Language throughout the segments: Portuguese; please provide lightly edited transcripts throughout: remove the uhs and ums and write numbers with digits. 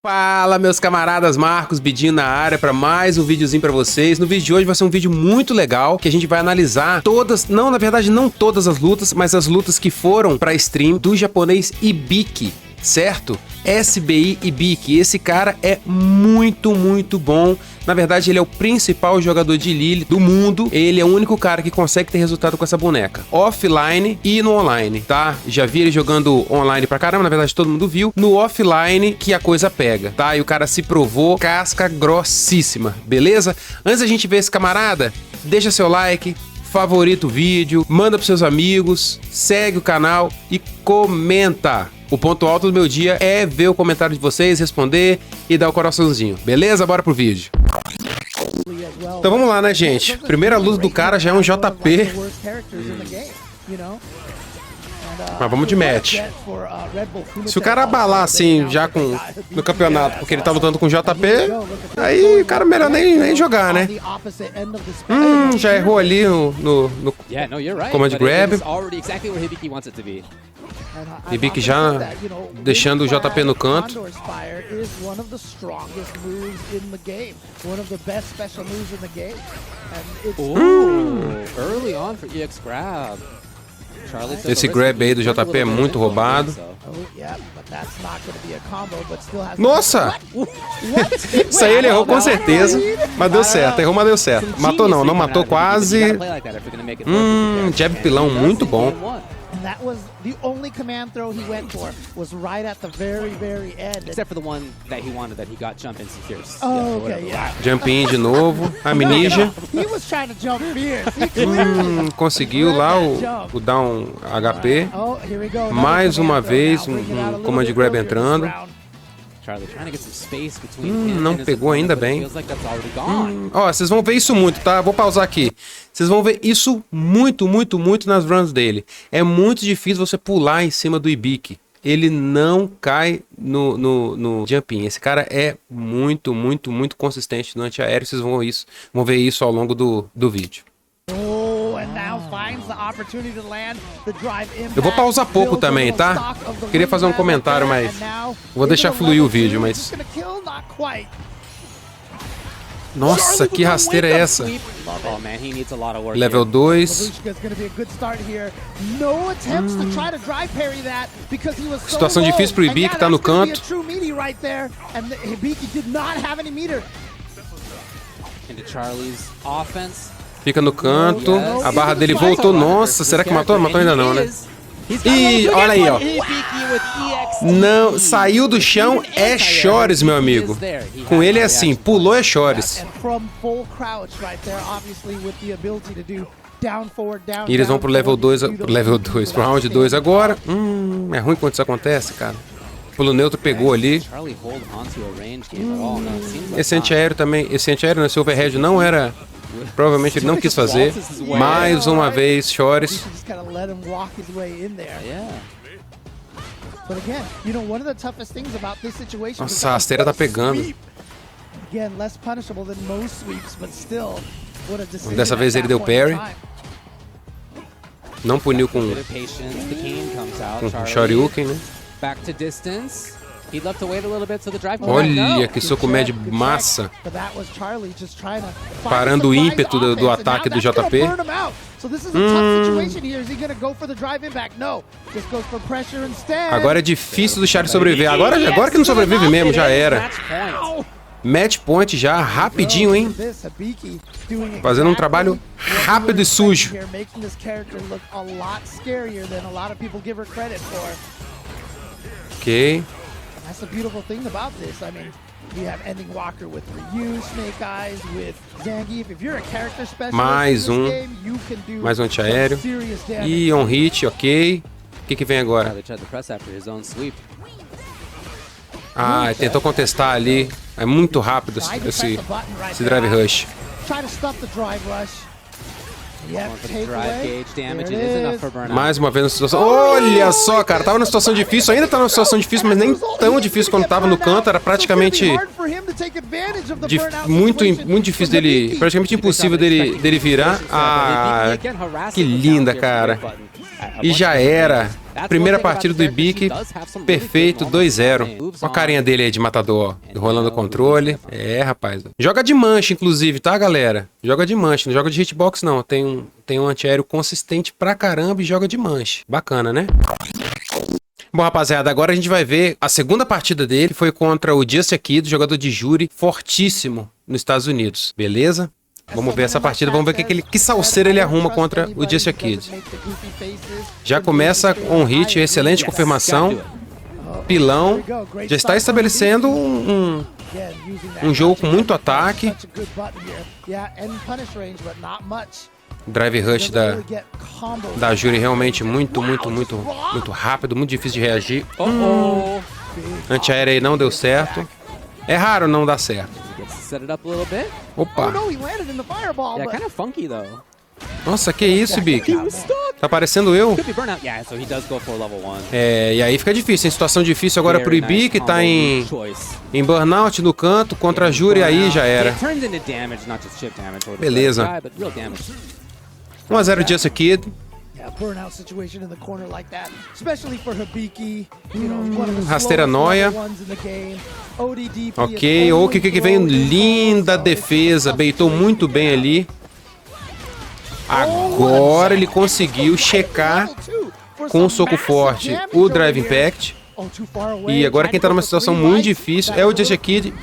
Fala, meus camaradas, Marcos, Bidim na área para mais um videozinho para vocês. No vídeo de hoje vai ser um vídeo muito legal, que a gente vai analisar todas, não, na verdade não todas as lutas, mas as lutas que foram para stream do japonês Ibiki, certo? SBI Ibiki, esse cara é muito bom. Na verdade, ele é o principal jogador de Lily do mundo. Ele é o único cara que consegue ter resultado com essa boneca. Offline e no online, tá? Já vi ele jogando online pra caramba, na verdade todo mundo viu. No offline que a coisa pega, tá? E o cara se provou casca grossíssima, beleza? Antes da gente ver esse camarada, deixa seu like, favorita o vídeo, manda pros seus amigos, segue o canal e comenta. O ponto alto do meu dia é ver o comentário de vocês, responder e dar o coraçãozinho, beleza? Bora pro vídeo. Então vamos lá, né, gente? Primeira luta do cara já é um JP. Mas vamos de match. Se o cara abalar assim, já no campeonato, porque ele tá lutando com JP, aí o cara melhor nem jogar, né? Já errou ali no command grab. Ibiki já deixando o JP no canto. Esse grab aí do JP é muito roubado. Nossa! Isso aí ele errou com certeza, mas deu certo. Errou, mas deu certo. Matou não matou quase. Jab pilão muito bom. That was the only command throw he went for, was right at the very end. Except for the one that he wanted, that he got jump in fierce. Oh, okay, yeah. Jump in de novo, a ninja. He was trying to jump fierce. He conseguiu lá o down HP. Oh, here we go. Mais uma vez um command grab entrando. Não pegou ainda bem. Ó, vocês vão ver isso muito, tá? Vou pausar aqui. Vocês vão ver isso muito nas runs dele. É muito difícil você pular em cima do Ibiki. Ele não cai no jump-in. Esse cara é muito consistente no antiaéreo. Vocês vão ver isso ao longo do vídeo. Eu vou pausar pouco também, tá? Queria fazer um comentário, mas vou deixar fluir o vídeo, mas... Nossa, que rasteira é essa? Level 2. Situação difícil pro Ibiki, que tá no canto. Fica no canto, a barra dele voltou. Nossa, será que matou? Matou ainda não, né? Ih, olha aí, ó. Não, saiu do chão, é chores, meu amigo. Com ele é assim, pulou é chores. E eles vão pro level 2, pro round 2 agora. É ruim quando isso acontece, cara. Pulo neutro pegou ali. Esse antiaéreo também, nesse overhead não era... Provavelmente ele não quis fazer. Mais uma vez, chores. Nossa, a rasteira tá pegando. Dessa vez ele deu parry. Não puniu com Shoryuken, né? Olha que soco médio massa. Parando o ímpeto do ataque do JP. Agora é difícil do Charlie sobreviver. Agora que não sobrevive mesmo, já era. Match point já, rapidinho, hein? Fazendo um trabalho rápido e sujo. Ok. That's the beautiful thing about this. I mean, we have Ending Walker with Ryu, Snake Eyes, with Zangief. If you're a character specialist in this game, you can do mais um antiaéreo. E on hit, ok. O que vem agora? Ah, tentou contestar ali. É muito rápido esse drive rush. Try to stop the drive rush. Mais uma vez na situação. Olha só, cara, tava numa situação difícil, ainda tá numa situação difícil, mas nem tão difícil quando tava no canto. Era praticamente muito difícil dele, praticamente impossível dele virar. Ah, que linda, cara. E já era. Primeira partida do Ibiki, perfeito, 2-0. Olha a carinha dele aí de matador, ó. Rolando o controle. É, rapaz. Joga de mancha, inclusive, tá, galera? Joga de mancha, não joga de hitbox, não. Tem um antiaéreo consistente pra caramba e joga de mancha. Bacana, né? Bom, rapaziada, agora a gente vai ver a segunda partida dele. Foi contra o Just Kid, jogador de júri fortíssimo nos Estados Unidos. Beleza? Vamos ver essa partida, vamos ver que salseiro ele arruma contra o Just Kid. Já começa com um hit, excelente confirmação. Pilão. Já está estabelecendo um jogo com muito ataque. Drive rush da Júri realmente muito rápido, muito difícil de reagir. Antiaéreo aí não deu certo. É raro não dar certo. Opa. Nossa, que isso, Bic? Tá parecendo eu. É, e aí fica difícil, em situação difícil agora pro Ibiki, que tá em burnout no canto, contra a Júri, aí já era. Beleza. 1-0 Just Kid. Rasteira noia. Ok, o que vem? Linda defesa, baitou muito bem ali. Agora ele conseguiu checar com um soco forte o Drive Impact. E agora quem tá numa situação muito difícil é o Just Kid.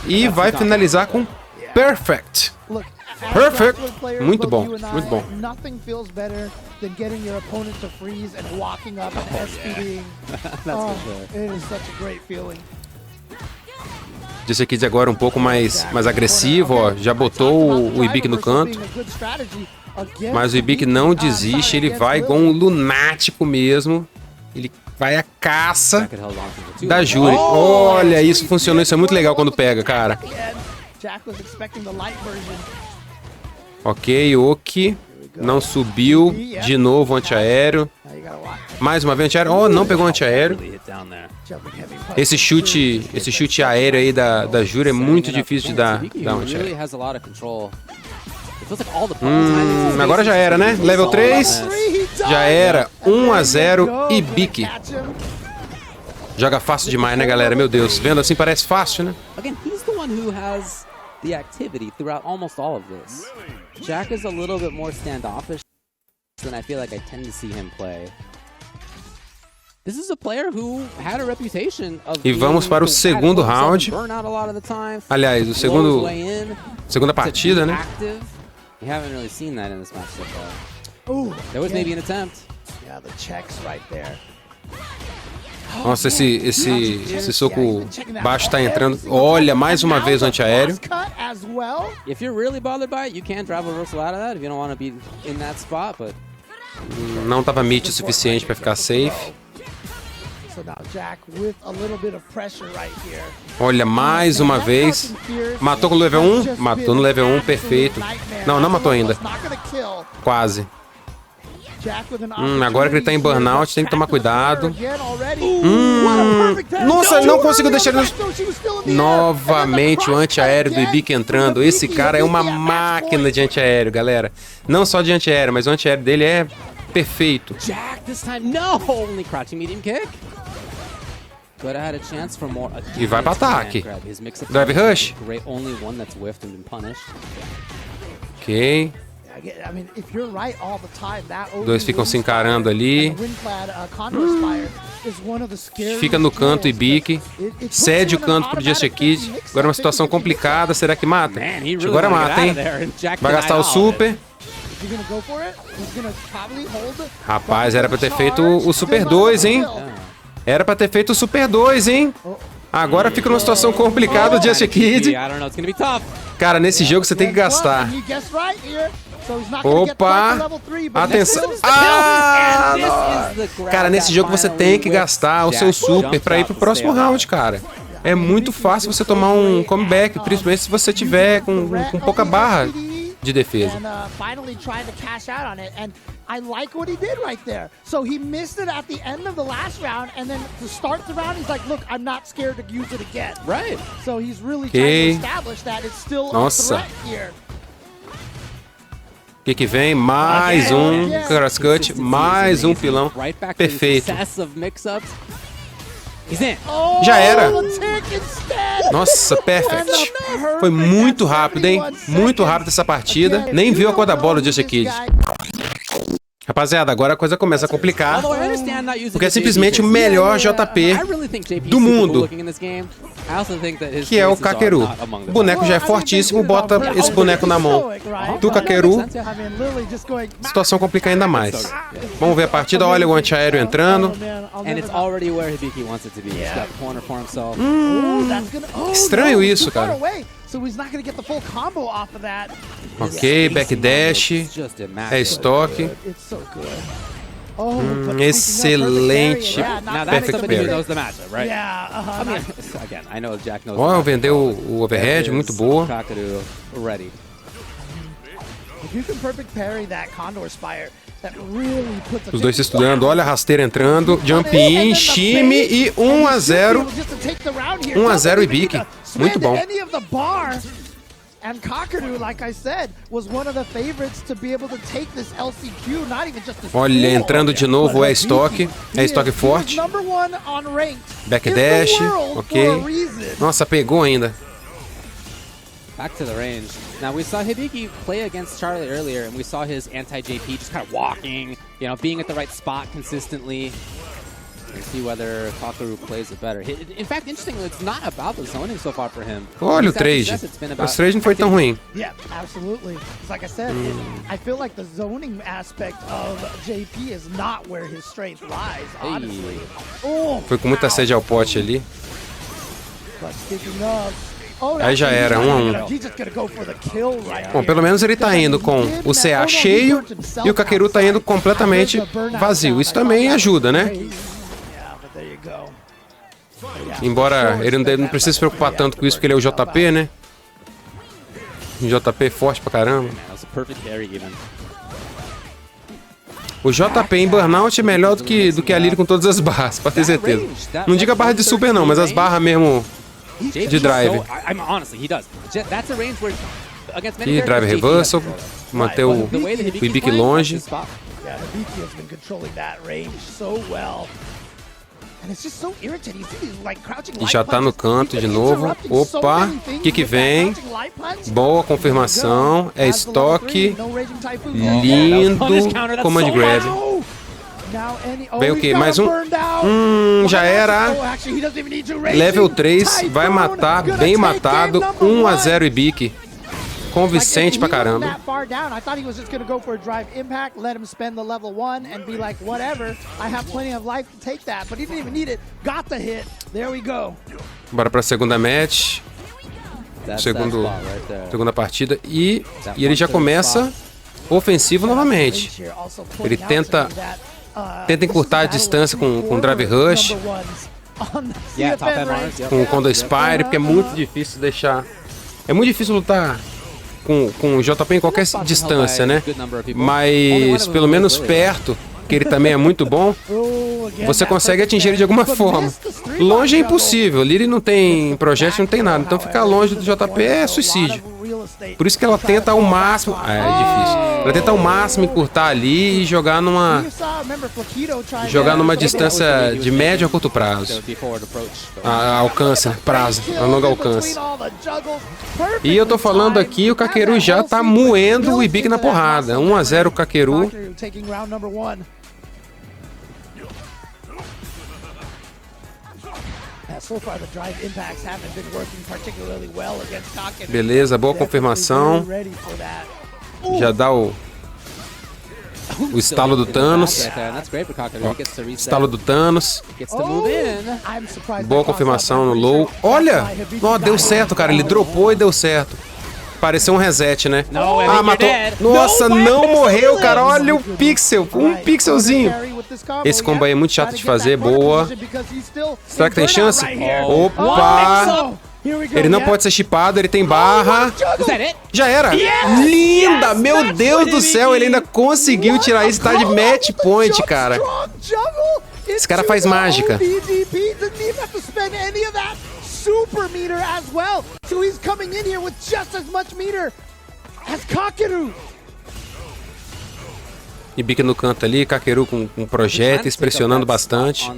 E vai finalizar com Perfect. Perfect! Muito bom, muito bom. Just Kid agora um pouco mais agressivo, ó. Já botou o Ibiki no canto. Mas o Ibiki não desiste, ele vai igual um lunático mesmo. Ele vai à caça da Júri. Olha, isso funcionou, isso é muito legal quando pega, cara. Ok, Oki. Não subiu. De novo antiaéreo. Mais uma vez antiaéreo. Oh, não pegou antiaéreo. Esse chute aéreo aí da Júri é muito difícil de dar antiaéreo. Agora já era, né? Level 3. Já era. 1-0 Ibiki. Joga fácil demais, né, galera? Meu Deus. Vendo assim parece fácil, né? The activity throughout almost all of this. Jack is a little bit more standoffish than I feel like I tend to see him play. This is a player who had a reputation of e vamos para o segundo round. Aliás, o segunda partida, né? You haven't really seen that in this match so far. There was maybe an attempt. Yeah, the checks right there. Nossa, esse soco baixo tá entrando. Olha, mais uma vez o antiaéreo. Não tava mid o suficiente para ficar safe. Olha, mais uma vez. Matou com o level 1? Matou no level 1, perfeito. Não matou ainda. Quase. Agora que ele tá em burnout, tem que tomar cuidado. Nossa, ele não conseguiu deixar ele... Novamente o antiaéreo do Ibiki entrando. Esse cara é uma máquina de antiaéreo, galera. Não só de antiaéreo, mas o antiaéreo dele é perfeito. E vai pra ataque. Drive rush. Ok. Dois ficam se encarando ali. Fica no canto Ibiki. Cede o canto pro Just Kid. Agora uma situação complicada. Será que mata? Agora mata, hein? Vai gastar o super. Rapaz, era pra ter feito o Super 2, hein? Era pra ter feito o Super 2, hein? Agora fica numa situação complicada o Just Kid. Cara, nesse jogo você tem que gastar. Opa! Atenção! Cara, nesse jogo você tem que gastar o seu super pra ir pro próximo round, cara. É muito fácil você tomar um comeback, principalmente se você tiver com pouca barra de defesa. Ok. Nossa. O que vem? Mais um crosscut, mais um pilão. Perfeito. Já era. Nossa, perfect. Foi muito rápido, hein? Muito rápido essa partida. Nem viu a cor da bola do Just Kid. Rapaziada, agora a coisa começa a complicar, porque é simplesmente o melhor JP do mundo, que é o Kakeru. O boneco já é fortíssimo, bota esse boneco na mão do Kakeru, situação complica ainda mais. Vamos ver a partida, olha o antiaéreo entrando. Estranho isso, cara. Ok, backdash, é estoque. Excelente. Perfect parry. Ó, vendeu o overhead, muito boa. Os dois se estudando, olha a rasteira entrando, jump in, shime e 1-0. 1-0 e Bic. Muito bom. And Kakeru, like I said, was one of the favorites to be able to take this LCQ, not even just the olha, entrando de novo é estoque forte. Backdash, ok. Nossa, pegou ainda. Back to the range. Now we saw Hibiki play against Charlie earlier, and we saw his anti-JP just kind of walking, you know, being at the right spot consistently. And see whether Kakeru plays it better. In fact, interestingly, it's not about the zoning so far for him. Olha o trade. O trade não foi tão ruim. Yeah, absolutely. Like I said, I feel like the zoning aspect of JP is not where his strength lies, honestly. Foi com muita sede ao pote ali. Aí já era, 1-1. Bom, pelo menos ele tá indo com o CA cheio e o Kakeru tá indo completamente vazio. Isso também ajuda, né? Embora ele não precise se preocupar tanto com isso, porque ele é o JP, né? Um JP forte pra caramba. O JP em burnout é melhor do que a Lily com todas as barras, pra ter certeza. Não diga barra de super não, mas as barras mesmo de drive. E drive reversal, manter o Bic longe. E já tá no canto de novo. Opa, o que vem? Boa confirmação. É estoque. Lindo. Command grab. Vem o que? Mais um? Já era. Level 3. Vai matar. Bem matado. 1-0 e Bic. Convincente pra caramba. Bora pra segunda match. Segunda partida. E ele já começa ofensivo novamente. Ele tenta encurtar a distância com drive rush. Com Condor Spire, porque é muito difícil deixar. É muito difícil lutar com o JP em qualquer distância, né? Mas pelo menos perto, que ele também é muito bom, você consegue atingir ele de alguma forma. Longe é impossível, Lily não tem projétil, não tem nada, então ficar longe do JP é suicídio. Por isso que ela tenta ao máximo... é difícil. Ela tenta ao máximo encurtar ali e jogar numa distância de médio a curto prazo. Alcance, prazo, a longo alcance. E eu tô falando aqui, o Kakeru já tá moendo o Ibic na porrada. 1-0 o Kakeru. Beleza, boa confirmação. Já dá o estalo do Thanos. Estalo do Thanos. Boa confirmação no low. Olha! Ó, deu certo, cara. Ele dropou e deu certo. Pareceu um reset, né? Ah, matou. Nossa, não morreu, cara. Olha o pixel. Um pixelzinho. Esse combo aí é muito chato de fazer. Boa. Será que tem chance? Opa! Ele não pode ser chipado, ele tem barra. Já era. Linda! Meu Deus do céu, ele ainda conseguiu tirar isso. Tá de match point, cara. Esse cara faz mágica. Super meter as well, so he's coming in here with just as much meter as Kakeru. Hibiki no canto ali, Kakeru com projéteis, pressionando bastante.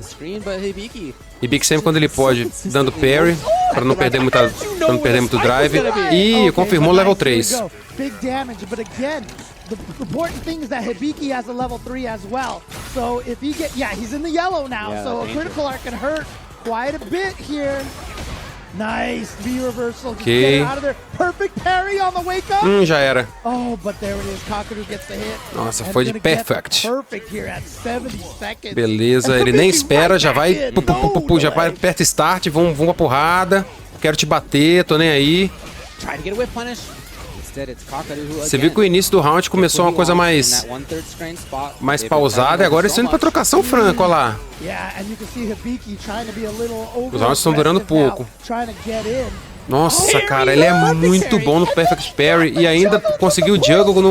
Hibiki sempre quando ele pode, dando parry, pra não perder muito drive. E confirmou level 3. Big damage, but again, the important thing is that Hibiki has a level 3 as well. So if he he's in the yellow now, so a critical art can hurt quite a bit here. Nice V reversal, just get out of there. Perfect parry on the wake up. Já era. Oh, but there it is. Kakeru gets the hit. Nossa, foi de perfect. Perfect here at 70 seconds. Beleza, ele nem espera, já vai, já vai, aperta start, vamos pra porrada. Quero te bater, tô nem aí. Try to get a whip punish. Você viu que o início do round começou uma coisa mais pausada e agora eles estão indo pra trocação franca, olha lá. Os rounds estão durando pouco. Nossa, cara, ele é muito bom no Perfect Parry e ainda conseguiu o juggle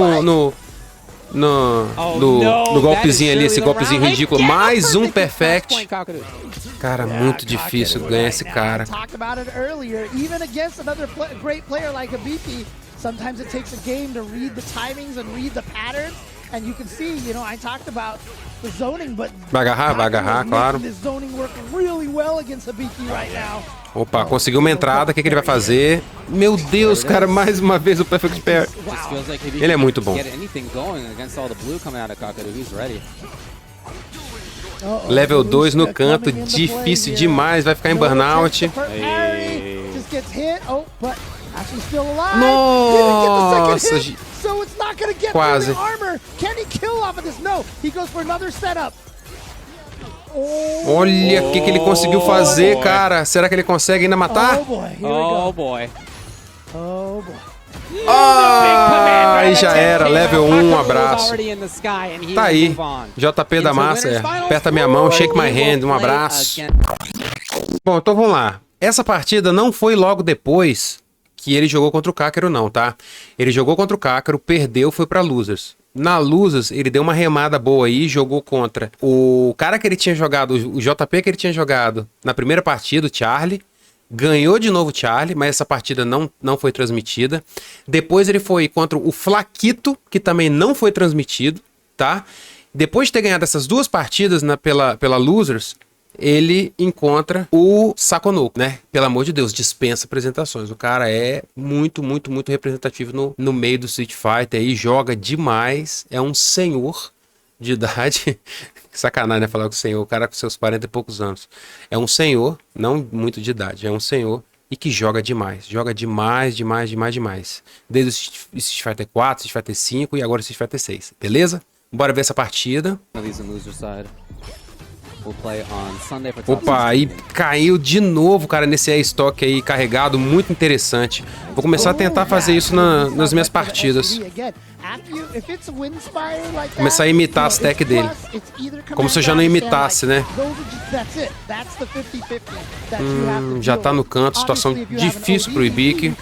no golpezinho ali, esse golpezinho ridículo. Mais um Perfect. Cara, muito difícil ganhar esse cara. Sometimes it takes a game to read the timings and read the patterns, and you can see, you know, I talked about the zoning, but vai agarrar, claro. This zoning work really well against Hibiki right now. Opa, conseguiu uma entrada, o que ele vai fazer? Meu Deus, cara, mais uma vez o Perfect Parry. Ele é muito bom. Level 2 no canto, difícil demais, vai ficar em burnout. Nossa, quase. Olha o que ele conseguiu fazer, cara. Será que ele consegue ainda matar? Oh boy. Aí já era, level 1, um abraço. Tá aí, JP da massa, aperta minha mão, shake my hand, um abraço. Bom, então vamos lá. Essa partida não foi logo depois que ele jogou contra o Kakeru não, tá? Ele jogou contra o Kakeru, perdeu, foi pra Losers. Na Losers, ele deu uma remada boa aí, jogou contra o cara que ele tinha jogado, o JP que ele tinha jogado na primeira partida, o Charlie. Ganhou de novo o Charlie, mas essa partida não foi transmitida. Depois ele foi contra o Flaquito, que também não foi transmitido, tá? Depois de ter ganhado essas duas partidas pela Losers, ele encontra o Sakonoko, né? Pelo amor de Deus, dispensa apresentações. O cara é muito representativo no meio do Street Fighter aí, joga demais, é um senhor de idade. Sacanagem, né? Falar com o senhor, o cara com seus 40 e poucos anos. É um senhor, não muito de idade, é um senhor e que joga demais. Joga demais. Desde o Street Fighter 4, Street Fighter 5 e agora o Street Fighter 6. Beleza? Bora ver essa partida. Opa, aí caiu de novo, cara, nesse A-Stock aí carregado, muito interessante. Vou começar a tentar fazer isso nas minhas partidas. Começar a imitar as tech dele. Como se eu já não imitasse, né? Já tá no canto, situação difícil pro Hibiki.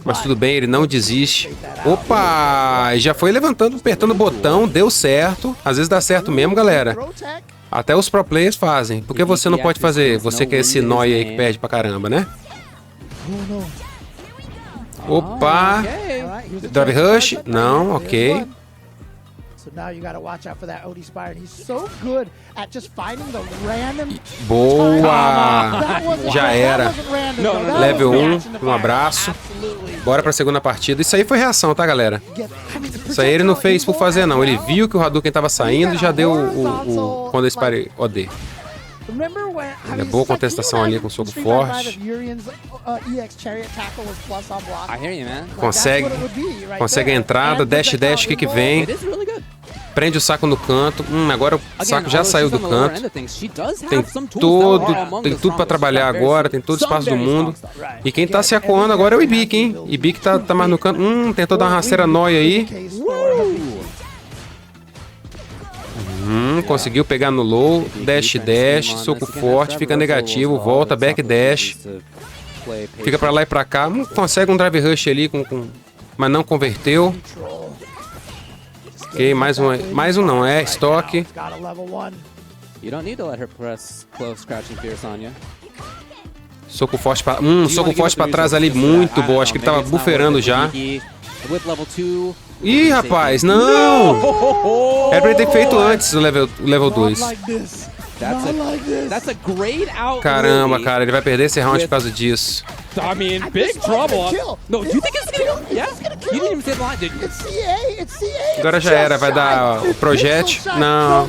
Mas tudo bem, ele não desiste. Opa! Já foi levantando, apertando o botão, deu certo. Às vezes dá certo mesmo, galera. Até os pro players fazem. Por que você não pode fazer? Você que é esse nóia aí que perde pra caramba, né? Opa! Drive Rush? Não, ok. Boa! Já era. Level 1, um abraço. Bora pra segunda partida. Isso aí foi reação, tá, galera? Isso aí ele não fez por fazer, não. Ele viu que o Hadouken tava saindo e já deu quando esse pare OD. É boa contestação ali com soco forte. Consegue a entrada, dash, o que vem. Prende o saco no canto. Agora o saco já saiu do canto. Tem tudo pra trabalhar agora, tem todo o espaço do mundo. E quem tá se acuando agora é o Hibiki, hein? Hibiki tá mais no canto. Tentou dar uma rasteira nóia aí. Conseguiu pegar no low, dash, soco forte, fica negativo, volta, back dash, fica pra lá e pra cá, consegue um drive rush ali, mas não converteu. Ok, mais um não, é estoque. Soco forte pra trás ali, muito bom, acho que ele tava bufferando já. With level 2. Ih, rapaz, não! Era pra ele ter feito antes o level 2. That's a great out. Caramba, cara, ele vai perder esse round por causa disso. I mean, big trouble. No, do you think it's gonna go? Yeah. You didn't even say the line, did you? It's CA. Agora já era, vai dar o project. Não.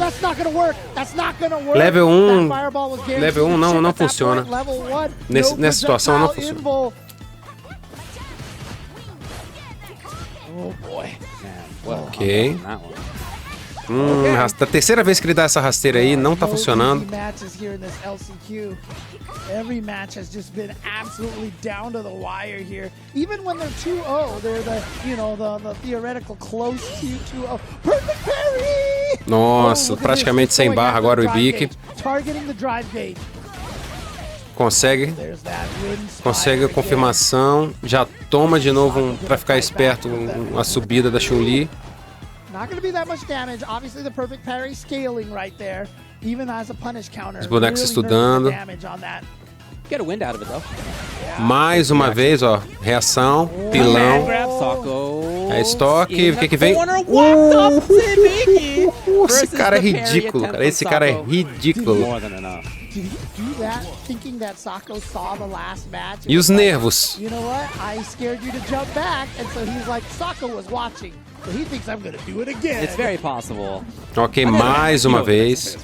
Level 1 não funciona. Nessa situação não funciona. Oh boy. Ok. A terceira vez que ele dá essa rasteira aí, não tá funcionando. Every match has just been absolutely down to the wire here. Even when they're 2-0, they're the theoretical close to 2-0. Perfect parry! Nossa, praticamente sem barra agora o Ibik. Targeting the drive gate. Consegue a confirmação. Já toma de novo, pra ficar esperto, a subida da Chun-Li. Not going to be that much damage. Obviously, the perfect parry scaling right there, even as a punish counter. Os bonecos estudando. Get a wind out of it, though. Mais uma vez, ó, reação, pilão. É estoque, o que vem? Esse cara é ridículo, cara. Esse cara é ridículo. E os nervos? You know what? I scared you to jump back, and so he's like, Sako was watching. So he thinks I'm gonna do it again. It's very possible. Ok, mais uma vez.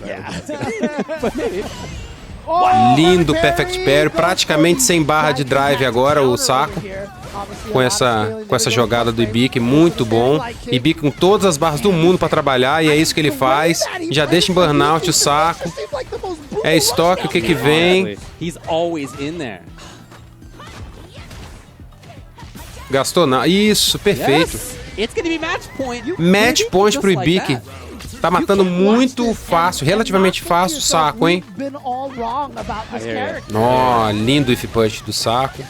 Oh, Lindo perfect parry, praticamente sem barra de drive agora o Sako. Com essa jogada do Ibik, muito bom. Ibik com todas as barras do mundo para trabalhar, e é isso que ele faz. Já deixa em burnout o Sako. É estoque, o que vem? Gastou nada. Isso, perfeito. Match point pro Ibik. Tá matando muito fácil, relativamente fácil o Sako, hein? Ó, lindo o if push do Sako.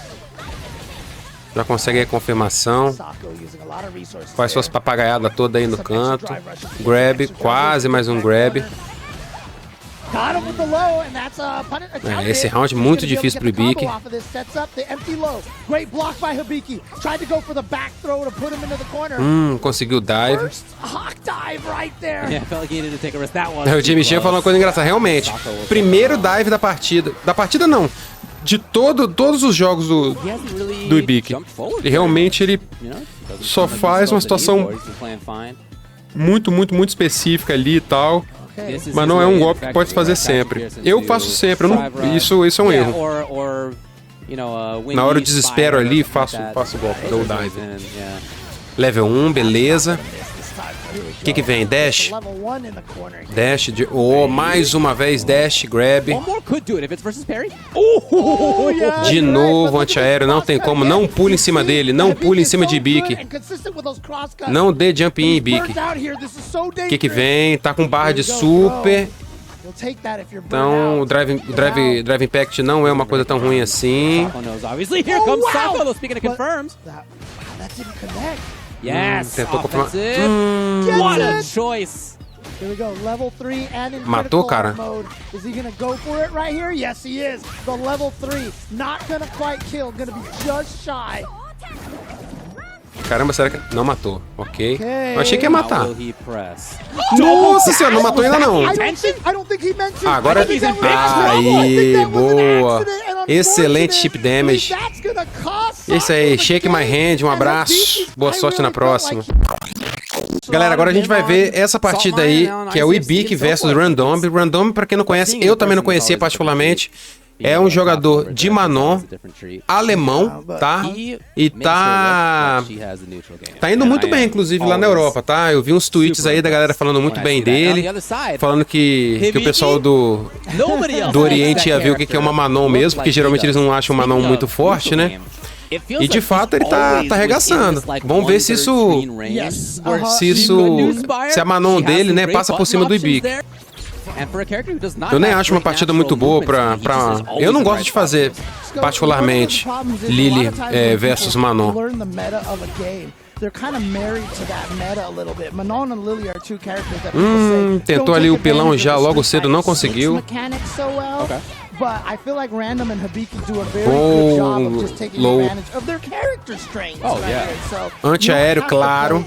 Já consegue a confirmação. Faz suas papagaiadas todas aí no canto. Grab, quase mais um grab. Esse round muito difícil pro Ibik. Conseguiu dive. O Jimmy Chan falou uma coisa engraçada. Realmente, primeiro dive da partida. Da partida não. De todos os jogos do Ibik. E realmente ele só faz uma situação muito específica ali e tal. Mas não é um golpe que pode fazer sempre. Eu faço sempre, isso é um erro. Na hora do desespero ali, faço o golpe, dou o dive. Level 1, beleza. O que vem? Dash. Dash, mais uma vez, dash, grab. De novo, antiaéreo, não tem como. Não pule em cima dele, não pule em cima de Ibik. Não dê jump in, Ibik. O que vem? Tá com barra de super. Então, o drive impact não é uma coisa tão ruim assim. Tentou confirmar. What a choice! Matou, cara? Caramba, será que... Não matou. Ok. Eu achei que ia matar. Nossa senhora, não matou ainda não. Agora... Aí, boa. Excelente chip damage. Isso aí, shake my hand, um abraço. Boa sorte na próxima. Galera, agora a gente vai ver essa partida aí, que é o Ibik versus Random. Random, pra quem não conhece, eu também não conhecia particularmente. É um jogador de Manon, alemão, tá? E tá indo muito bem, inclusive, lá na Europa, tá? Eu vi uns tweets aí da galera falando muito bem dele, falando que o pessoal do Oriente ia ver o que é uma Manon mesmo, porque geralmente eles não acham Manon muito forte, né? E de fato ele tá arregaçando. Vamos ver se a Manon dele, né, passa por cima do Ibik. Eu nem acho uma partida muito boa pra... Eu não gosto de fazer, particularmente, Lily versus Manon. Tentou ali o pilão já, logo cedo não conseguiu. But I feel like Random and Hibiki do a very good job of just taking advantage of their character strengths. Antiaéreo, claro.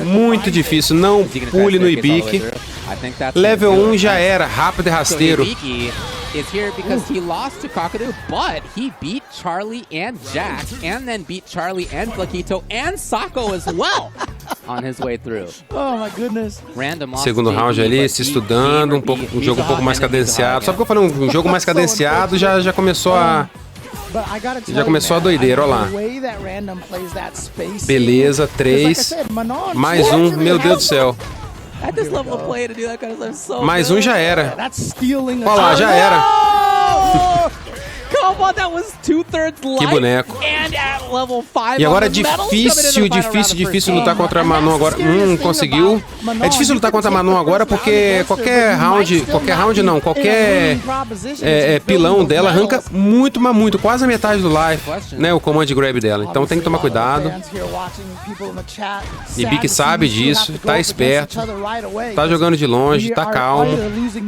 Muito difícil, não pule no Hibiki. Level 1 já era, rápido e rasteiro. Is here because he lost to Kakadu, but he beat Charlie and Jack, and then beat Charlie and Blaquito and Sako as well on his way through. Oh my goodness. Segundo round ali, se estudando, um jogo um pouco mais cadenciado. Só porque eu falei um jogo mais cadenciado, já começou a... Já começou a doideira, olha lá. Beleza, 3. Mais um, meu Deus do céu. Mais um já era. Olha lá, já era. Que boneco. E agora é difícil lutar contra a Manon agora. Conseguiu. É difícil lutar contra a Manon agora porque qualquer pilão dela arranca muito, mas muito, quase a metade do life, né, o command grab dela. Então tem que tomar cuidado. E Bic sabe disso, tá esperto, tá jogando de longe, tá calmo,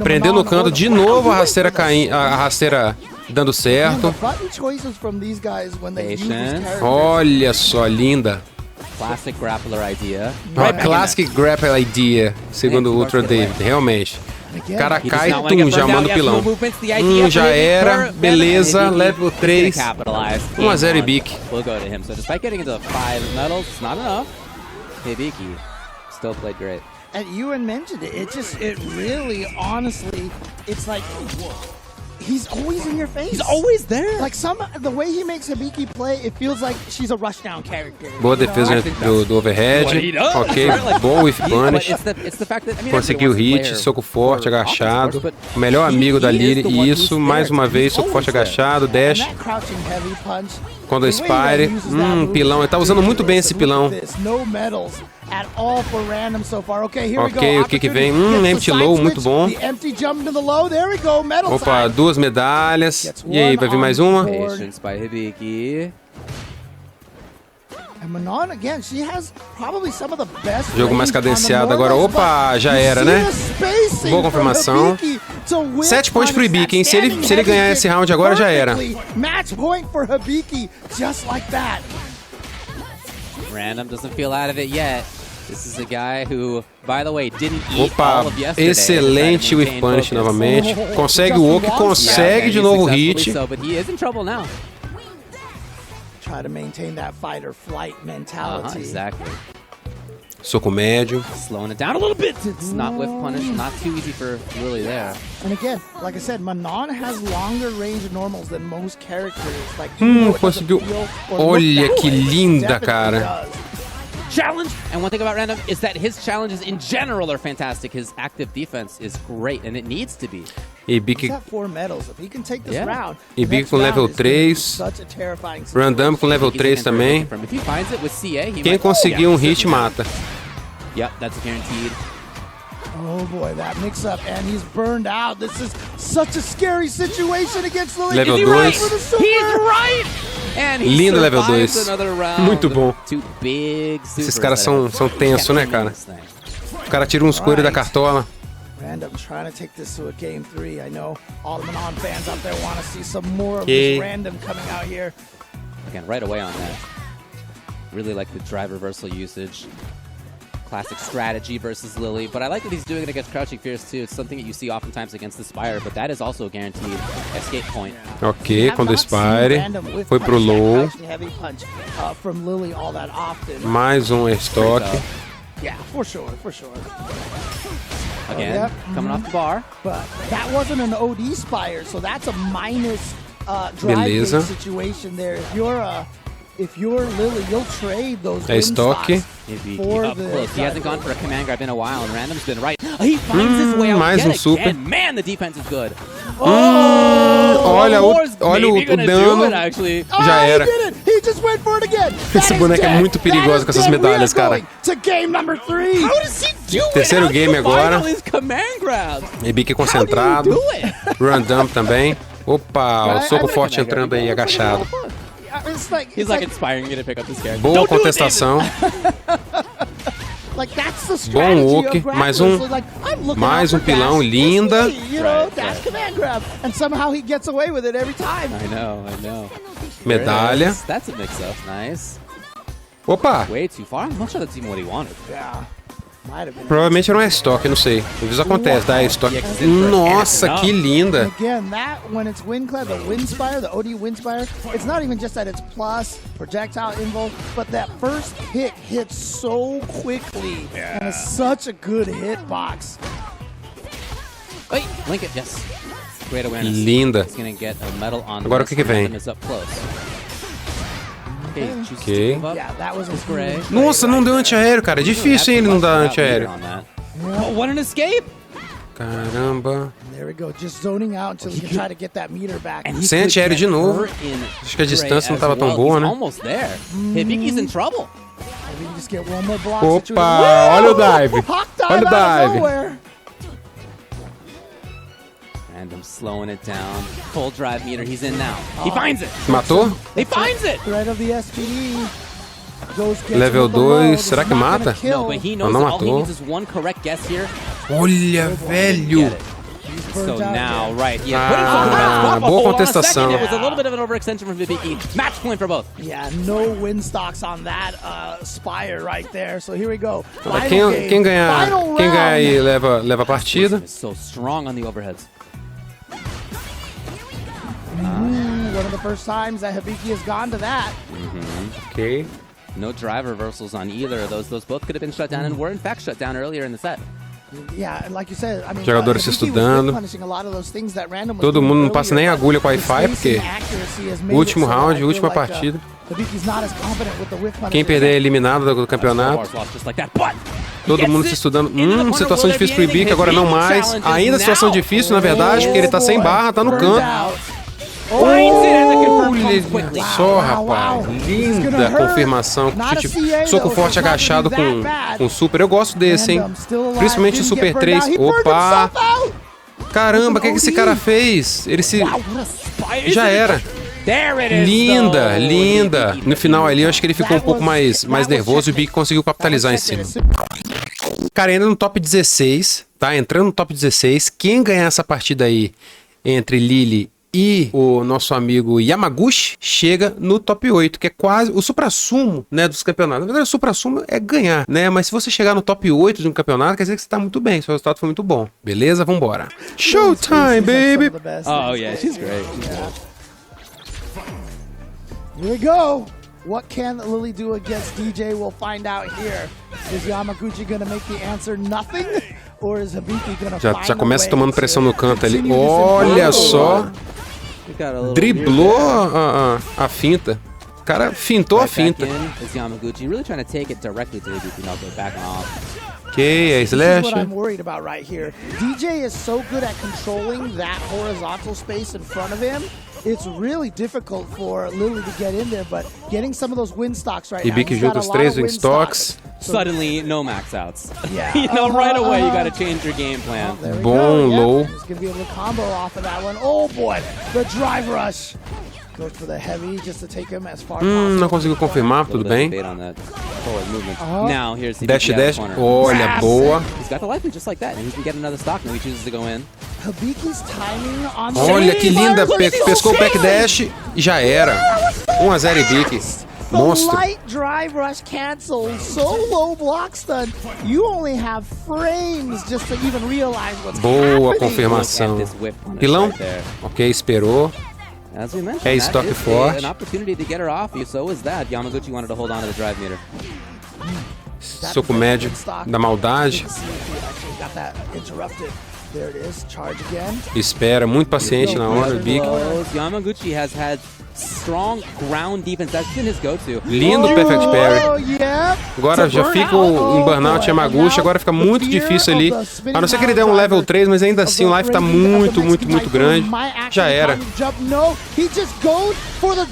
prendendo o canto de novo, a rasteira dando certo. Olha só, linda. Classic grappler idea. Classic grappler idea, segundo o Ultra David, realmente. O cara cai e já manda o pilão. Já era, beleza, level 3. 1-0 Hibiki. Hibiki still played great. And you mentioned it. It really, honestly, it's like he's always in your face. He's always there. Like the way he makes Hibiki play, it feels like she's a rushdown character. Boa defesa do overhead. Ok, bom with punish. Conseguiu o hit, soco forte, agachado. O melhor amigo da Lily. E isso, mais uma vez, soco forte, agachado, dash. Quando o Spire. Pilão. Ele tá usando muito bem esse pilão. Ok, o que vem? Empty low, muito bom. Opa, 2 medalhas. E aí, vai vir mais uma? Jogo mais cadenciado agora. Opa, já era, né? Boa confirmação. 7 pontos pro Hibiki, hein? Se ele ganhar esse round agora, já era. Random doesn't feel out of it yet. This is a guy who, by the way, didn't eat all of yesterday. Excelente with punish novamente. Consegue o Oak, consegue de novo o hit. But he is in trouble now. Try to maintain that fight or flight mentality. Exactly. Soco médio. Slowing it down a little bit. It's not whiff punish, not too easy for Lily there. And again, like I said, Manon has longer range normals than most characters. Like, conseguiu. Olha que linda, cara. Challenge. And one thing about Random is that his challenges in general are fantastic. His active defense is great, and it needs to be. Hibiki com level 3. Random com level 3 também. Quem conseguir um hit mata. Yep, that's guaranteed. Oh boy, that mix up, and he's burned out. This is such a scary situation against Lily. Level 2. He's right. Lindo level 2. Muito bom. Esses caras são tensos, né, cara? O cara tira uns coelhos da cartola. Random trying to take this to a game 3. I know all the Manon fans out there want to see some more of this Random coming out here. Again, right away on that. Really like the drive reversal usage. Classic strategy versus Lily, but I like that he's doing it against Crouching Fierce too. It's something that you see oftentimes against the Spire, but that is also a guaranteed escape point. Ok, quando o Spire foi pro low. Mais um airstock. Yeah, for sure. Again, coming off the bar. But that wasn't an OD Spire, so that's a minus drive situation there. If you're Lily, you'll trade those win spots for up close. He hasn't gone for a command grab in a while, and Random's been right. He finds his way out yet again. Man, the defense is good. Olha o dano. Já era. He just went for it again. Esse boneco é muito perigoso com essas medalhas, cara. Terceiro game agora. Hibiki concentrado. Random também. Opa, o soco forte entrando aí agachado. He's like inspiring me to pick up this character. Boa contestação. Like that's Bom walk, mais um pilão, linda. I know. Medalha. That's a mix-up. Nice. Opa! Way too far. I'm not sure that's even what he wanted. Provavelmente não é estoque, não sei. Às vezes acontece, tá? É estoque. Nossa, que linda! Again, that when it's Windclad, the Windspire, the OD Windspire, it's not even just that it's plus projectile involved, but that first hit hits so quickly and it's such a good hitbox. Wait, link it, yes. Great awareness. Linda. He's gonna get a medal on Agora o que vem? Ok. Nossa, não deu antiaéreo, cara. É difícil, hein, ele não dar antiaéreo. What an escape! Caramba. There we go, just zoning out until he can try to get that meter back. Sem antiaéreo de novo. Acho que a distância não estava tão boa, né? Hibiki's in trouble. Opa, olha o dive. Olha o dive. And I'm slowing it down. Full drive meter, he's in now. He finds it. Matou? He finds it. Threat of the SPD. Level 2, será que mata? No, but he knows Não all he matou. needs is one correct guess here. Olha, velho. So now, right, boa contestação. It was a little bit of an overextension from Hibiki. Match point for both. Yeah, no win stocks on that Spire right there. So here we go. Quem ganhar aí leva a partida. So strong on the overheads. One of the first times that Hibiki has gone to that. Ok. No drive reversals on either of those. Those both could have been shut down and were in fact shut down earlier in the set. Yeah, and like you said, I mean, jogadores se estudando. Todo mundo não passa nem agulha com Wi-Fi, porque último round, última partida. Quem perder é eliminado do campeonato. Todo mundo se estudando. Situação difícil pro Hibiki, agora não mais. Ainda situação difícil, na verdade, porque ele tá sem barra, tá no canto. Olha só, rapaz. Linda confirmação. Soco forte agachado com super. Eu gosto desse, hein? Principalmente o Super 3. Opa! Caramba, o que esse cara fez? Ele se... Já era. Linda, linda. No final ali, eu acho que ele ficou um pouco mais nervoso e o Hibiki conseguiu capitalizar em cima. Cara, ainda no top 16, tá? Entrando no top 16. Quem ganhar essa partida aí entre Lily e o nosso amigo Yamaguchi chega no top 8, que é quase o suprassumo, né, dos campeonatos. Na verdade, o suprassumo é ganhar, né? Mas se você chegar no top 8 de um campeonato, quer dizer que você tá muito bem, seu resultado foi muito bom. Beleza? Vambora. Showtime, baby! Oh, yeah, she's great. Here we go! What can Lily do against DJ? We'll find out here. Is Yamaguchi gonna make the answer nothing? Or is Hibiki gonna Já começa tomando pressão no canto ali. Olha só! Driblou a finta. O cara fintou a finta. Ok, é slash. What I'm worried about right here. DJ is so good at controlling that horizontal space in front of him. It's really difficult for Lily to get in there, but getting some of those win stocks right now. Hibiki junta os 3 win stocks. Suddenly, no max outs. Yeah. You know, right away you got to change your game plan. Bom, low. It's gonna be able to combo off of that one. Oh boy, the drive rush. Goes for the heavy just to take him as far as possible. Não conseguiu confirmar, tudo bem. Now here's Dash. Olha, boa. He's got the life just like that, and he can get another stock. Now he chooses to go in. Hibiki's timing on Olha que linda, pescou o back dash e já era. 1-0 Hibiki. Monstro. Light drive rush cancels, so low block stun. You only have frames just to even realize what's Boa confirmação. Pilão? Ok, esperou. É estoque forte. An opportunity to get her off you, so is that. Yamaguchi wanted to hold on to the drive meter. Soco médio da maldade. Espera, muito paciente na hora, Big. Yamaguchi has had strong ground defense. That's been his go-to. Lindo perfect parry. Agora já fica um burnout Yamaguchi, agora fica muito difícil ali. A não ser que ele dê um level 3, mas ainda assim o life tá muito grande. Já era.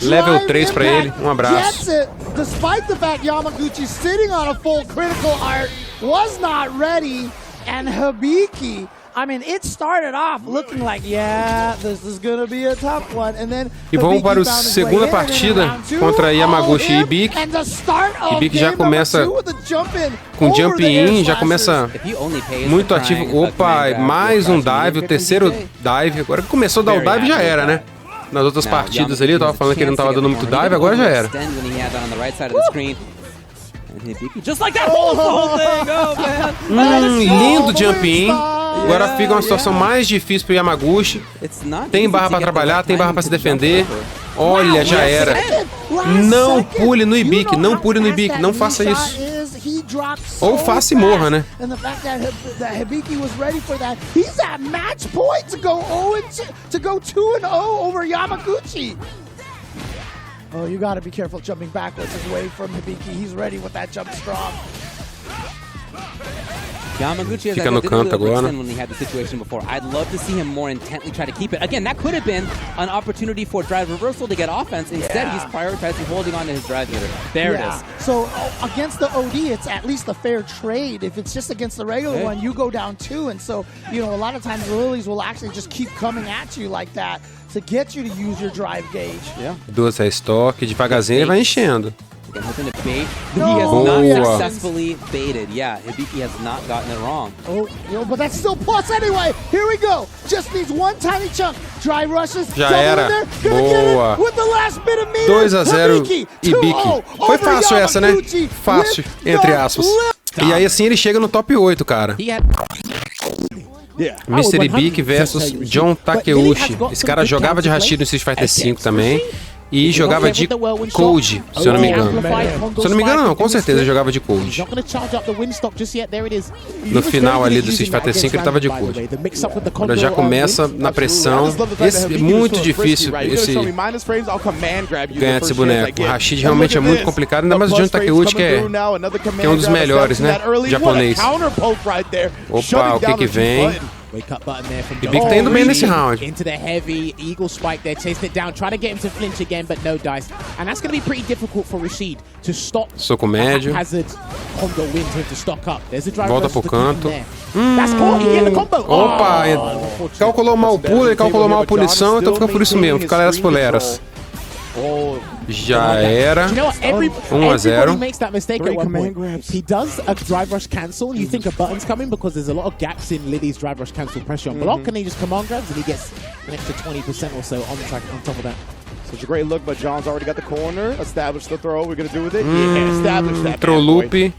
Level 3 pra ele, um abraço. Despite the fact Yamaguchi sitting on a full critical art was not ready, and Hibiki I mean, it started off looking like, yeah, this is gonna be a tough one, and then E vamos para a segunda partida contra Yamaguchi e Ibiki. Ibiki já começa com jump in, já começa muito ativo. Opa, mais um dive, o terceiro dive. Agora que começou a dar o dive já era, né? Nas outras partidas ali, eu tava falando que ele não tava dando muito dive, agora já era. Lindo jump in. Agora fica uma situação mais difícil pro Yamaguchi. Tem barra pra trabalhar, tem barra pra se defender. Olha, já era. Não pule no Ibiki, não pule no Ibiki, não faça isso. Ou faça e morra, né? Oh, you gotta be careful jumping backwards away from Hibiki. He's ready with that jump strong. Yamaguchi Fica no canto agora. When he had the situation before. I'd love to see him more intently try to keep it. Again, that could have been an opportunity for drive reversal to get offense. Instead, he's prioritizing holding on to his drive hitter. There it is. So against the OD, it's at least a fair trade. If it's just against the regular one, you go down 2. And so, you know, a lot of times the lilies will actually just keep coming at you like that to get you to use your drive gauge. Yeah. Duas é estoque, devagarzinho ele vai enchendo. Again, hoping to bait. He has not successfully baited. Yeah, Hibiki has not gotten it wrong. Oh, but that's still plus anyway. Here we go. Just needs one tiny chunk. Dry rushes. Já era. Boa. 2-0 Ibiki. Foi fácil essa, né? Fácil, entre aspas. E aí assim ele chega no top 8, cara. Mr. Ibiki versus John Takeuchi. Esse cara jogava de Rashid no Street Fighter 5 também. E jogava de Code, se eu não me engano. Se eu não me engano, não, com certeza jogava de Code. No final ali do Street Fighter 5 ele tava de Code. Agora já começa na pressão. Esse é muito difícil ganhar desse boneco. O Rashid realmente é muito complicado, ainda mais o John Takeuchi, que é um dos melhores, né? Japonês. Opa, o que vem? Ibiki tá indo bem nesse round. Into the heavy eagle spike there, chased it down, trying to get him to flinch again, but no dice. And that's going to be pretty difficult for Rashid to stop. Soco médio. Hazard combo win to him to stock up. There's a drive. Volta pro canto. That's caught. He hit the combo. Opa, calculou mal o pulo, ele calculou mal a punição, então fica por isso mesmo, fica leras por leras. Já era. 1-0. makes that mistake at one point. He does a drive rush cancel, and you think a button's coming because there's a lot of gaps in Lily's drive rush cancel pressure on block, and he just command grabs, and he gets an extra 20% or so on the track on top of that. Such a great look, but John's already got the corner. Established the throw. We're gonna do with it. Yeah, establish that. Throw loop.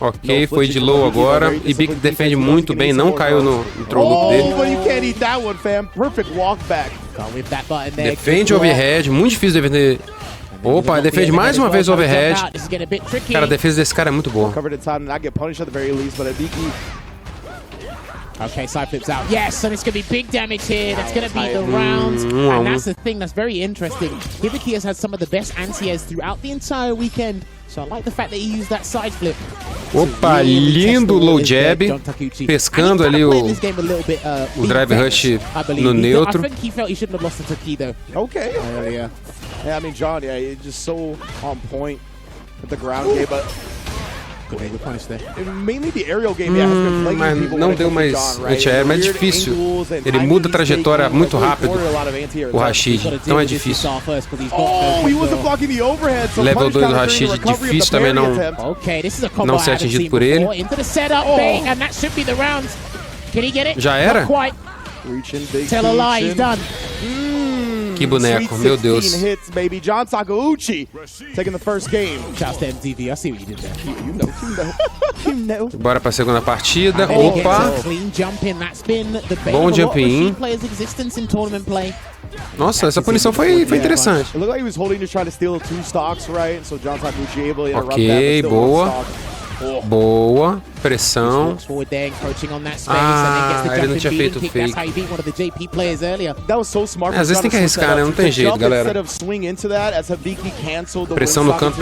Ok, foi de low agora. Ibiki defende muito bem, não caiu no throw loop dele. But you can't eat that one, fam. Perfect walk back. Defende overhead, muito difícil defender. Opa, defende mais uma vez o overhead. Cara, a defesa desse cara é muito boa. Okay, side flips out. Yes, and it's going to be big damage here. That's going to be the rounds. And that's the thing that's very interesting. Hibiki has had some of the best anti-airs throughout the entire weekend. So I like the fact that he used that side flip. Opa, lindo low jab. Pescando ali o drive rush no neutro. I think he felt he shouldn't have lost the Takido. Okay. Yeah, I mean, John, yeah, he's just so on point with the ground game, but mainly the aerial game, yeah, has been playing mas people não deu mais anti-aéreo, mas é difícil. Ele muda a trajetória muito rápido, o Rashid, então é difícil. Level 2 do Rashid, difícil também não ser atingido por ele. Já era? Que boneco, meu Deus. John Takeuchi taking the first game. Shouts to MTV. I see what you did there. You know. Bora pra segunda partida. Opa! Bom jump in. Nossa, essa punição foi interessante. Ok, boa. Boa, pressão. Ah, ele não tinha feito fake. Às vezes tem que arriscar, né? Não tem jeito, galera. Pressão no canto.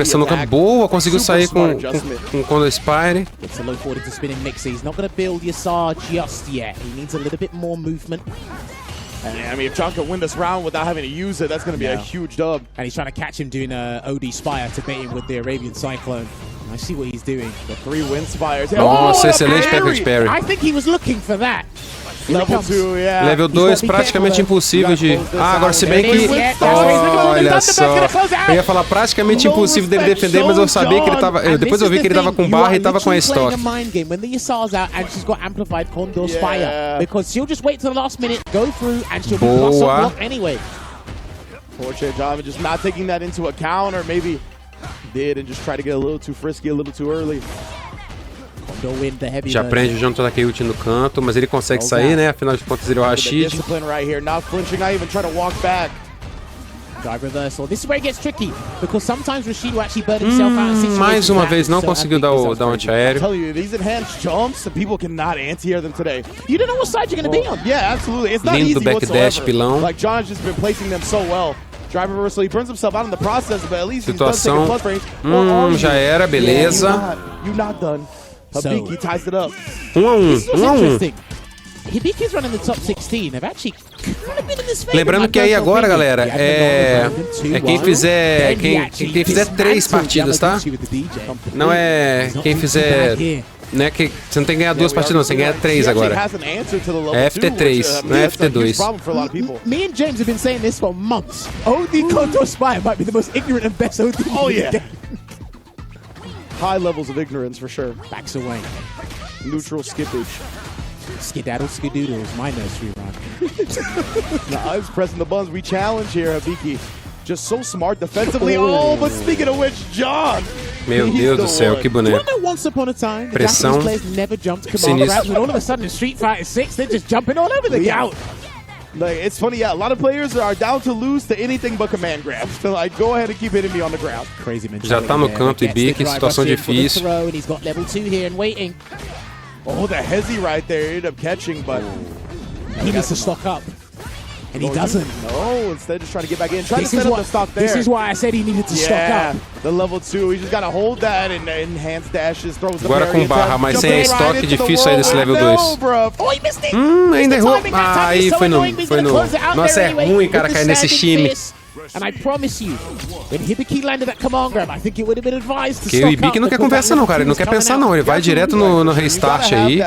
Boa, conseguiu sair com Condor Spire. I mean, if John can win this round without having to use it, that's going to be a huge dub. And he's trying to catch him doing a OD Spire to bait him with the Arabian Cyclone. I see what he's doing. The 3 Windspires. Nossa, excelente package parry. I think he was looking for that. Level 2, yeah. Level 2 praticamente impossível de... Ah, agora se bem que... Olha só. Eu ia falar praticamente impossível dele defender, mas eu sabia que ele tava... Depois eu vi que ele tava com barra e tava com a stock. Boa. Fortunate job just not taking that into account, or maybe did and just try to get a little too frisky a little too early. Já prende o Junto daquele ult no canto, mas ele consegue sair, né? Afinal de contas, ele é o Rashid. Drive reversal. This is where it gets tricky because sometimes Rashid will actually burn himself out in situations. Mais uma vez não conseguiu dar o anti-aéreo. Tell you, these enhanced jumps, people cannot anti-air them today. You don't know what side you're going to be on. Yeah, absolutely. It's not Lindo easy backdash, pilão. Like John's just been placing them so well. Drive reversal, he burns himself out in the process, but at least he's done taking plus range. Já era, beleza. You're not done. Habiki ties it up. 1-1. Hibiki's running the top 16. They've actually kind of been in this phase. Lembrando que aí agora, galera, é quem fizer 3 partidas, tá? Não é quem fizer, né, que você não tem que ganhar 2 partidas, não, você tem que ganhar 3 agora. É FT3, não é FT2. Me and James have been saying this for months. OD Contour Spire might be the most ignorant and best OD. Oh yeah. High levels of ignorance for sure. Backs away. Neutral skippage. Skedaddle skidoodle is my nursery rhyme. I was pressing the buttons. We challenge here, Habiki. Just so smart defensively. Oh, but speaking of which, John. Meu Deus do céu, que boneco. Once upon a time, Pressão. players never jumped command routes, and all of a sudden in Street Fighter 6, they're just jumping all over the out. Like, it's funny, yeah, a lot of players are down to lose to anything but command grabs. So, like, go ahead and keep hitting me on the ground. Crazy mentality. Já tá no canto, Ibiki, situação difícil. And he's got level 2 here and waiting. Oh, the hezzy right there, he ended up catching, but he needs to stock up. And he doesn't. No, instead just trying to get back in. Trying to set up the stock there. This is why I said he needed to stock up. The level 2, he just got to hold that and enhance dashes, throws the Agora com barra, mas sem estoque, difícil sair desse level 2. Oh, he missed it. Ainda errou. Aí foi no... Nossa, é ruim, cara, cair nesse time. And I promise you, when Hibiki landed that command grab, I think it would have been advised to stock up. Porque o Ibiki não quer conversa não, cara. Ele não quer pensar não. Ele vai direto no restart aí.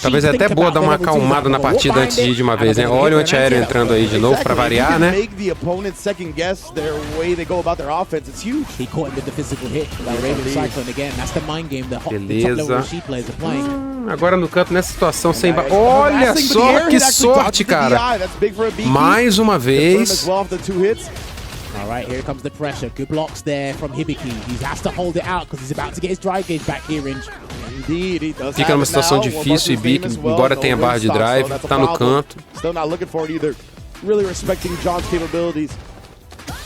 Talvez é até boa dar uma acalmada na partida antes de ir de uma vez, né? Olha o antiaéreo entrando aí de novo pra variar, né? Beleza. Agora no canto, nessa situação sem... Olha só que sorte, cara! Mais uma vez. All right, here comes the pressure. Good blocks there from Hibiki. He has to hold it out because he's about to get his drive gauge back here, Inge. Fica numa situação difícil, Ibiki, embora tenha barra de drive, tá no canto.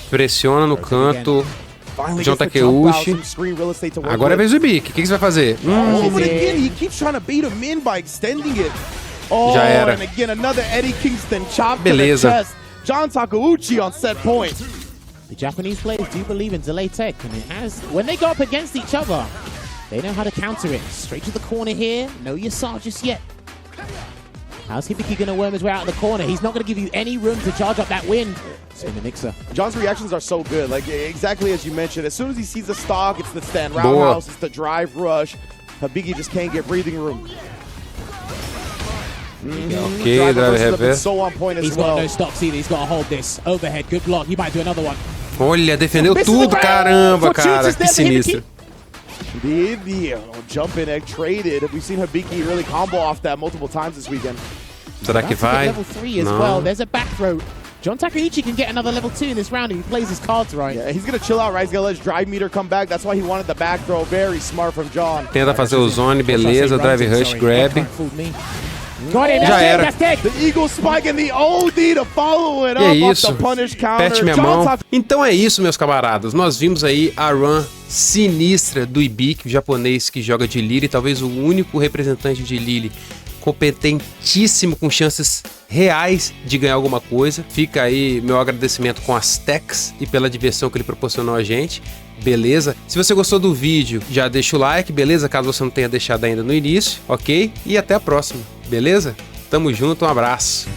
Pressiona no canto. John Takeuchi. Agora é a vez do Ibiki. O que você vai fazer? Já era. Beleza. John Takeuchi on set point. The Japanese players do believe in delay tech, and it has, when they go up against each other, they know how to counter it. Straight to the corner here. No Yasar just yet. How's Hibiki going to worm his way out of the corner? He's not going to give you any room to charge up that wind. Spin the mixer. John's reactions are so good. Like, exactly as you mentioned. As soon as he sees the stock, it's the stand roundhouse, it's the drive rush. Habiki just can't get breathing room. Okay, drive reverse. So on point as He's got no stocks either. He's got to hold this. Overhead, good block. He might do another one. Olha, defendeu tudo, caramba, cara. Que sinistro. Jump in egg traded. We've seen Habiki really combo off that multiple times this weekend. Será que vai? Level 3 as well. There's a back throw. John Takeuchi can get another level 2 in this round if he plays his cards right. Yeah, he's going to chill out, right? He's going to let his drive meter come back. That's why he wanted the back throw. Very smart from John. Tenta fazer o zone, beleza. Drive rush, grab. Já era. The Eagle Spike and the OD to follow it up off the punish counter. Pete minha mão. Então é isso, meus camaradas. Nós vimos aí a run sinistra do Ibiki, o japonês que joga de Lily, talvez o único representante de Lily competentíssimo, com chances reais de ganhar alguma coisa. Fica aí meu agradecimento com as techs e pela diversão que ele proporcionou a gente. Beleza? Se você gostou do vídeo, já deixa o like, beleza? Caso você não tenha deixado ainda no início, ok? E até a próxima, beleza? Tamo junto, um abraço.